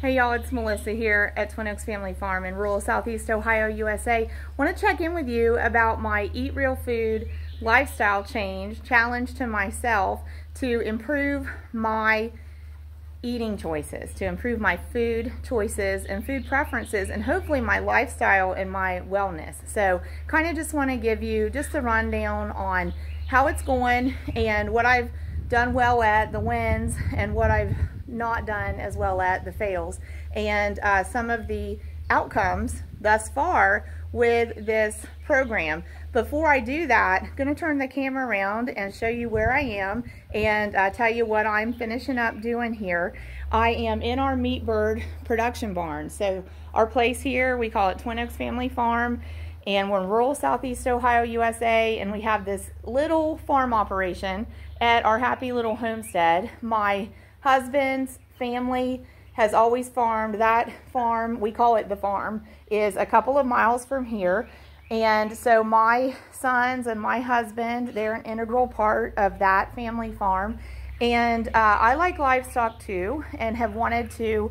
Hey y'all, it's Melissa here at Twin Oaks Family Farm in rural Southeast Ohio, USA. Want to check in with you about my Eat Real Food lifestyle challenge to myself to improve my eating choices, to improve my food choices and food preferences, and hopefully my lifestyle and my wellness. So kind of just want to give you just a rundown on how it's going and what I've done well at, the wins, and what I've not done as well at, the fails, and some of the outcomes thus far with this program. Before I do that, I'm going to turn the camera around and show you where I am and tell you what I'm finishing up doing here. I am in our meat bird production barn. So our place here, we call it Twin Oaks Family Farm, and we're in rural Southeast Ohio, USA, and we have this little farm operation at our happy little homestead. My husband's family has always farmed. That farm, we call it the farm, is a couple of miles from here. And so my sons and my husband, they're an integral part of that family farm. And I like livestock too, and have wanted to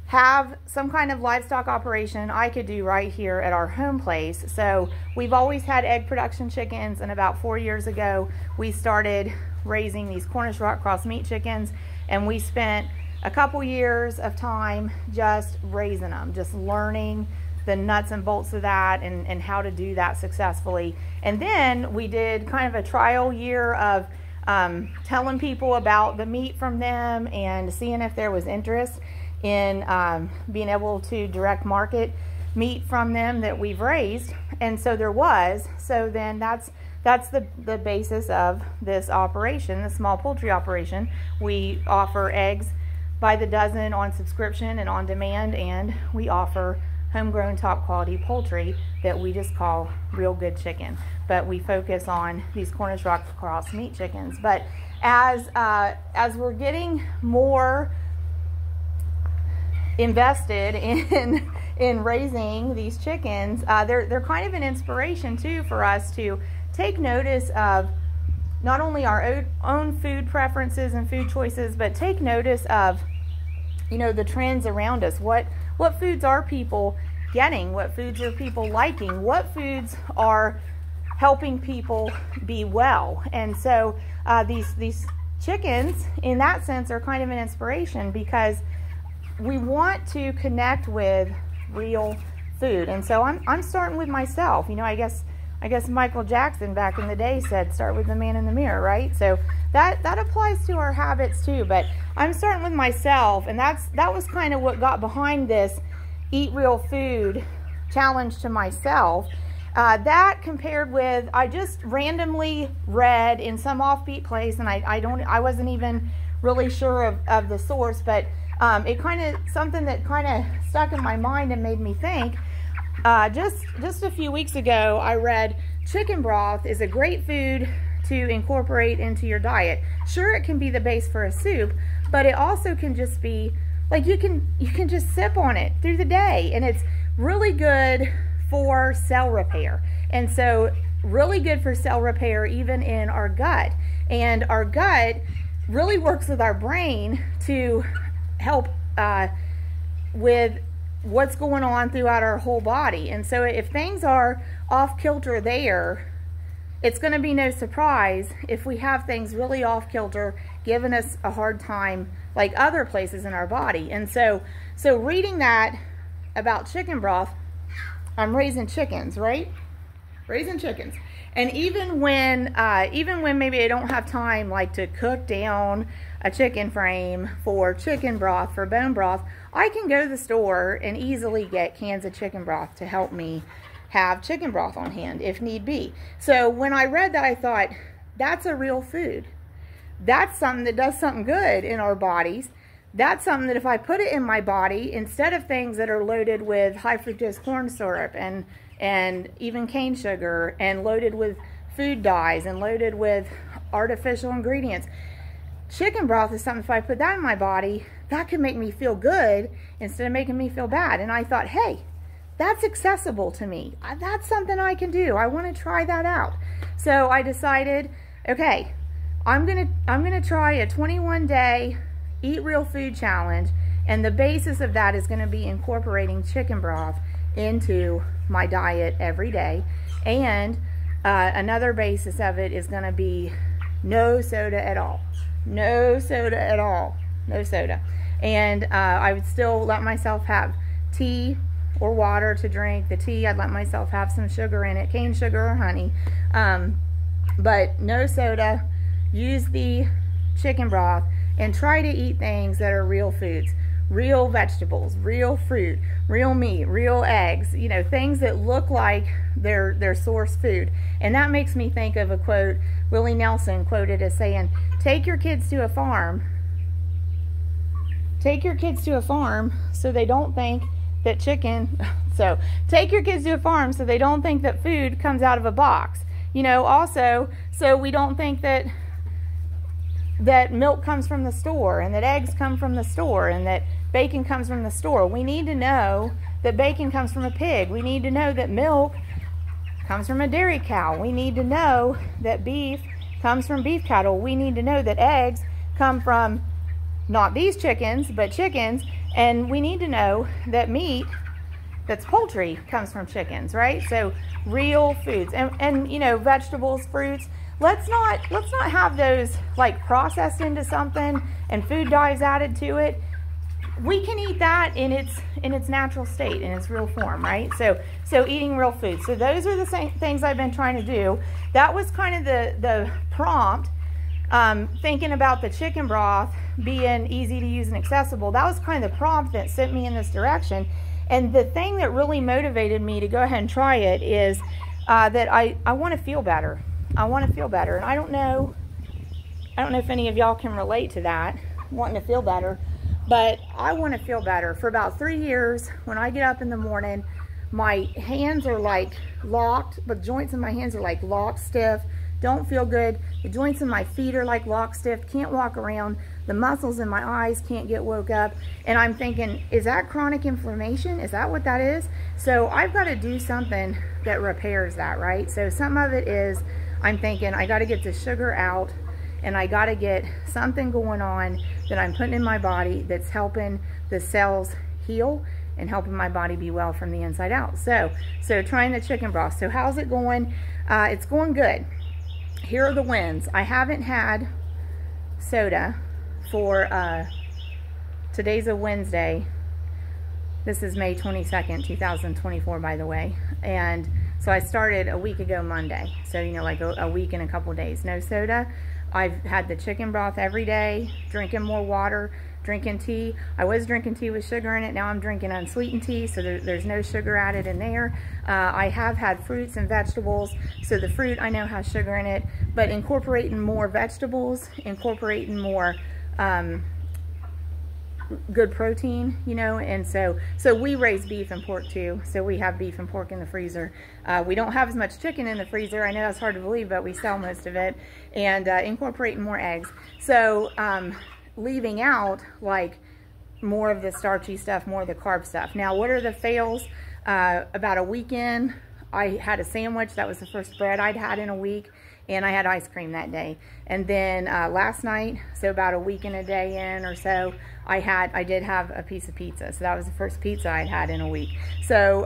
have some kind of livestock operation I could do right here at our home place. So we've always had egg production chickens, and about 4 years ago we started raising these Cornish rock cross meat chickens, and we spent a couple years of time just raising them, just learning the nuts and bolts of that and how to do that successfully. And then we did kind of a trial year of telling people about the meat from them and seeing if there was interest in being able to direct market meat from them that we've raised. And so there was. So then that's the basis of this operation, the small poultry operation. We offer eggs by the dozen on subscription and on demand, and we offer homegrown top quality poultry that we just call Real Good Chicken. But we focus on these Cornish rock cross meat chickens. But as we're getting more invested in raising these chickens, they're kind of an inspiration too for us to take notice of not only our own food preferences and food choices, but take notice of, you know, the trends around us. What foods are people getting? What foods are people liking? What foods are helping people be well? And so these chickens, in that sense, are kind of an inspiration because we want to connect with real food. And so I'm starting with myself. You know, I guess Michael Jackson back in the day said, start with the man in the mirror, right? So that applies to our habits too, but I'm starting with myself, and that was kind of what got behind this Eat Real Food challenge to myself. That compared with, I just randomly read in some offbeat place, and I wasn't even really sure of the source, but it kind of, something that kind of stuck in my mind and made me think. Just a few weeks ago, I read chicken broth is a great food to incorporate into your diet. Sure, it can be the base for a soup, but it also can just be like you can just sip on it through the day, and it's really good for cell repair. And so really good for cell repair even in our gut. And our gut really works with our brain to help with what's going on throughout our whole body. And so if things are off kilter there, it's going to be no surprise if we have things really off kilter giving us a hard time like other places in our body. And so reading that about chicken broth, I'm raising chickens, right? Raising chickens. And even when maybe I don't have time like to cook down a chicken frame for chicken broth, for bone broth, I can go to the store and easily get cans of chicken broth to help me have chicken broth on hand if need be. So when I read that, I thought, that's a real food. That's something that does something good in our bodies. That's something that if I put it in my body, instead of things that are loaded with high fructose corn syrup and even cane sugar, and loaded with food dyes and loaded with artificial ingredients, chicken broth is something, if I put that in my body, that can make me feel good instead of making me feel bad. And I thought, hey, that's accessible to me. That's something I can do. I want to try that out. So I decided, okay, I'm gonna try a 21-day Eat Real Food challenge And the basis of that is going to be incorporating chicken broth into my diet every day. And another basis of it is going to be no soda at all. No soda at all. No soda. And I would still let myself have tea or water to drink. The tea, I'd let myself have some sugar in it, cane sugar or honey. But no soda. Use the chicken broth and try to eat things that are real foods. Real vegetables, real fruit, real meat, real eggs, you know, things that look like they're source food. And that makes me think of a quote Willie Nelson quoted as saying, take your kids to a farm. Take your kids to a farm so they don't think that take your kids to a farm so they don't think that food comes out of a box. You know, also, so we don't think that milk comes from the store, and that eggs come from the store, and that bacon comes from the store. We need to know that bacon comes from a pig. We need to know that milk comes from a dairy cow. We need to know that beef comes from beef cattle. We need to know that eggs come from not these chickens, but chickens. And we need to know that meat that's poultry comes from chickens, right? So real foods and you know, vegetables, fruits. Let's not have those like processed into something and food dyes added to it. We can eat that in its natural state, in its real form, right? So eating real food. So those are the same things I've been trying to do. That was kind of the prompt. Thinking about the chicken broth being easy to use and accessible, that was kind of the prompt that sent me in this direction. And the thing that really motivated me to go ahead and try it is that I want to feel better. I want to feel better. And I don't know if any of y'all can relate to that, wanting to feel better, but I want to feel better. For about 3 years, when I get up in the morning, my hands are like locked, the joints in my hands are like locked stiff, don't feel good. The joints in my feet are like locked stiff, can't walk around. The muscles in my eyes can't get woke up. And I'm thinking, is that chronic inflammation? Is that what that is? So I've got to do something that repairs that, right? So some of it is, I'm thinking, I got to get the sugar out, and I got to get something going on that I'm putting in my body that's helping the cells heal and helping my body be well from the inside out. So trying the chicken broth. So how's it going? It's going good. Here are the wins. I haven't had soda for, today's a Wednesday. This is May 22nd, 2024, by the way. And so I started a week ago Monday. So, you know, like a week and a couple days. No soda. I've had the chicken broth every day, drinking more water, drinking tea. I was drinking tea with sugar in it. Now I'm drinking unsweetened tea, so there's no sugar added in there. I have had fruits and vegetables, so the fruit I know has sugar in it, but incorporating more vegetables, incorporating more good protein, you know. And so we raise beef and pork too, so we have beef and pork in the freezer. We don't have as much chicken in the freezer. I know that's hard to believe, but we sell most of it. And incorporating more eggs. So leaving out like more of the starchy stuff, more of the carb stuff. Now, what are the fails? About a week in, I had a sandwich. That was the first bread I'd had in a week, and I had ice cream that day. And then last night, so about a week and a day in or so, I did have a piece of pizza. So that was the first pizza I'd had in a week. So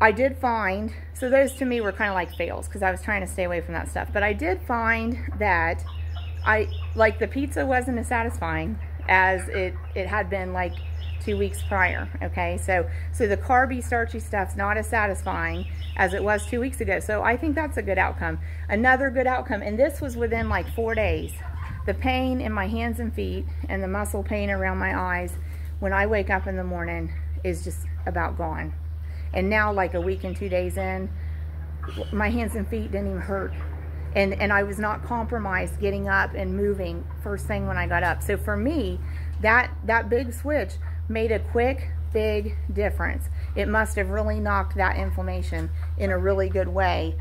I did find, so those to me were kind of like fails because I was trying to stay away from that stuff. But I did find that like the pizza wasn't as satisfying as it had been like 2 weeks prior. Okay, so the carby, starchy stuff's not as satisfying as it was 2 weeks ago. So I think that's a good outcome. Another good outcome, and this was within like 4 days. The pain in my hands and feet and the muscle pain around my eyes when I wake up in the morning is just about gone. And now, like a week and 2 days in, my hands and feet didn't even hurt. And I was not compromised getting up and moving first thing when I got up. So for me, that big switch made a quick, big difference. It must have really knocked that inflammation in a really good way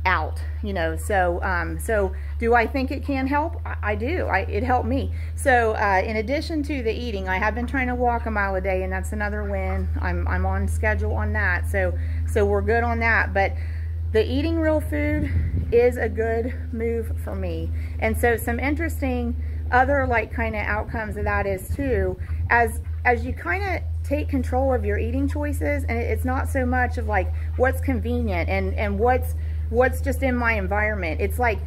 out, you know. So do I think it can help? I do. It helped me. So in addition to the eating, I have been trying to walk a mile a day, and that's another win. I'm on schedule on that. So we're good on that. But the eating real food is a good move for me. And so some interesting other like kind of outcomes of that is too, as you kind of take control of your eating choices, and it's not so much of like what's convenient and what's just in my environment. It's like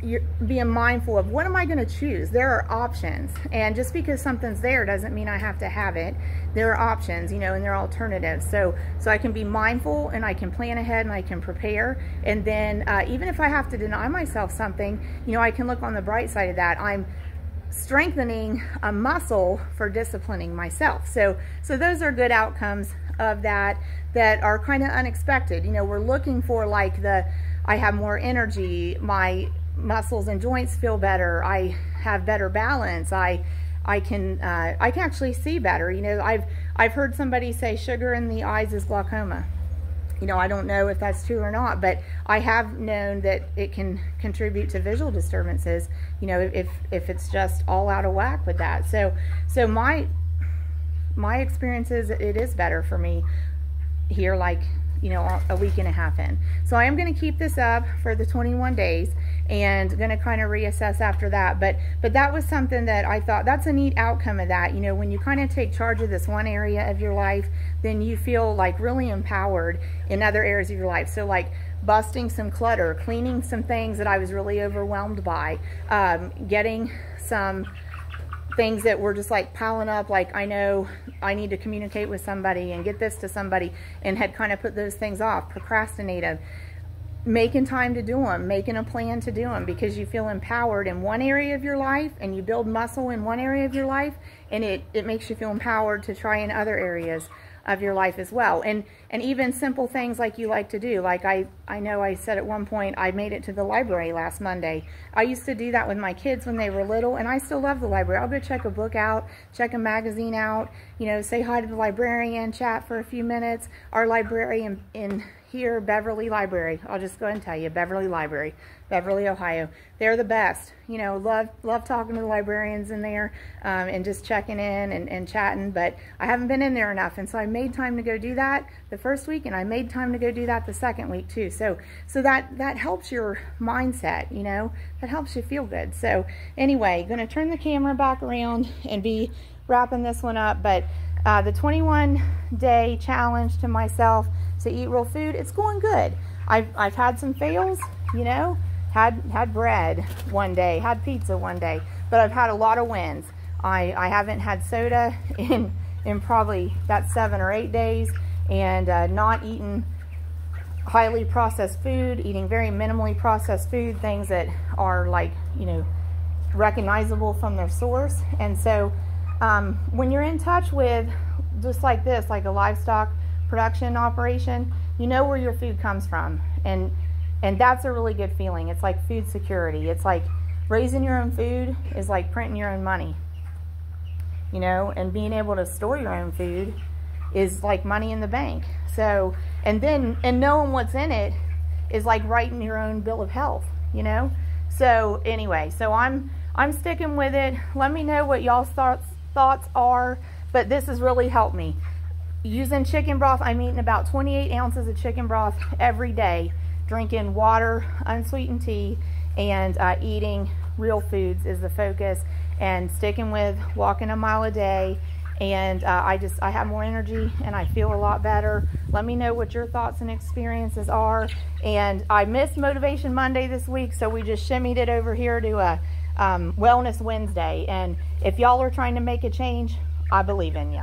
you're being mindful of, what am I going to choose? There are options, and just because something's there doesn't mean I have to have it. There are options, you know, and there are alternatives. So I can be mindful, and I can plan ahead, and I can prepare. And then even if I have to deny myself something, you know, I can look on the bright side of that. I'm strengthening a muscle for disciplining myself. So those are good outcomes of that are kind of unexpected. You know, we're looking for like I have more energy, my muscles and joints feel better, I have better balance, I can actually see better. You know, I've heard somebody say sugar in the eyes is glaucoma. You know, I don't know if that's true or not, but I have known that it can contribute to visual disturbances, you know, if it's just all out of whack with that. So my experience is it is better for me here, like, you know, a week and a half in. So I am going to keep this up for the 21 days and going to kind of reassess after that. But that was something that I thought, that's a neat outcome of that. You know, when you kind of take charge of this one area of your life, then you feel like really empowered in other areas of your life. So like busting some clutter, cleaning some things that I was really overwhelmed by, getting some things that were just like piling up, like I know I need to communicate with somebody and get this to somebody, and had kind of put those things off, procrastinated, making time to do them, making a plan to do them, because you feel empowered in one area of your life, and you build muscle in one area of your life, and it makes you feel empowered to try in other areas of your life as well. And even simple things like you like to do, like I know I said at one point I made it to the library last Monday. I used to do that with my kids when they were little, and I still love the library. I'll go check a book out, check a magazine out, you know, say hi to the librarian, chat for a few minutes. Our librarian in here, Beverly Library, I'll just go ahead and tell you, Beverly Library, Beverly, Ohio. They're the best. You know, love talking to the librarians in there, and just checking in and chatting, but I haven't been in there enough, and so I made time to go do that the first week, and I made time to go do that the second week too. So that helps your mindset, you know, that helps you feel good. So anyway, going to turn the camera back around and be wrapping this one up, but the 21-day challenge to myself to eat real food, it's going good. I've had some fails, you know, had bread one day, had pizza one day, but I've had a lot of wins. I haven't had soda in probably that 7 or 8 days, and not eating highly processed food, eating very minimally processed food, things that are like, you know, recognizable from their source. And so when you're in touch with just like this, like a livestock production operation, you know where your food comes from, and that's a really good feeling. It's like food security. It's like raising your own food is like printing your own money, you know, and being able to store your own food is like money in the bank. So and knowing what's in it is like writing your own bill of health, you know. So anyway, so I'm sticking with it. Let me know what y'all's thoughts are, but this has really helped me. Using chicken broth, I'm eating about 28 ounces of chicken broth every day, drinking water, unsweetened tea, and eating real foods is the focus, and sticking with walking a mile a day, and I have more energy and I feel a lot better. Let me know what your thoughts and experiences are. And I missed Motivation Monday this week, so we just shimmied it over here to a Wellness Wednesday, and if y'all are trying to make a change, I believe in you.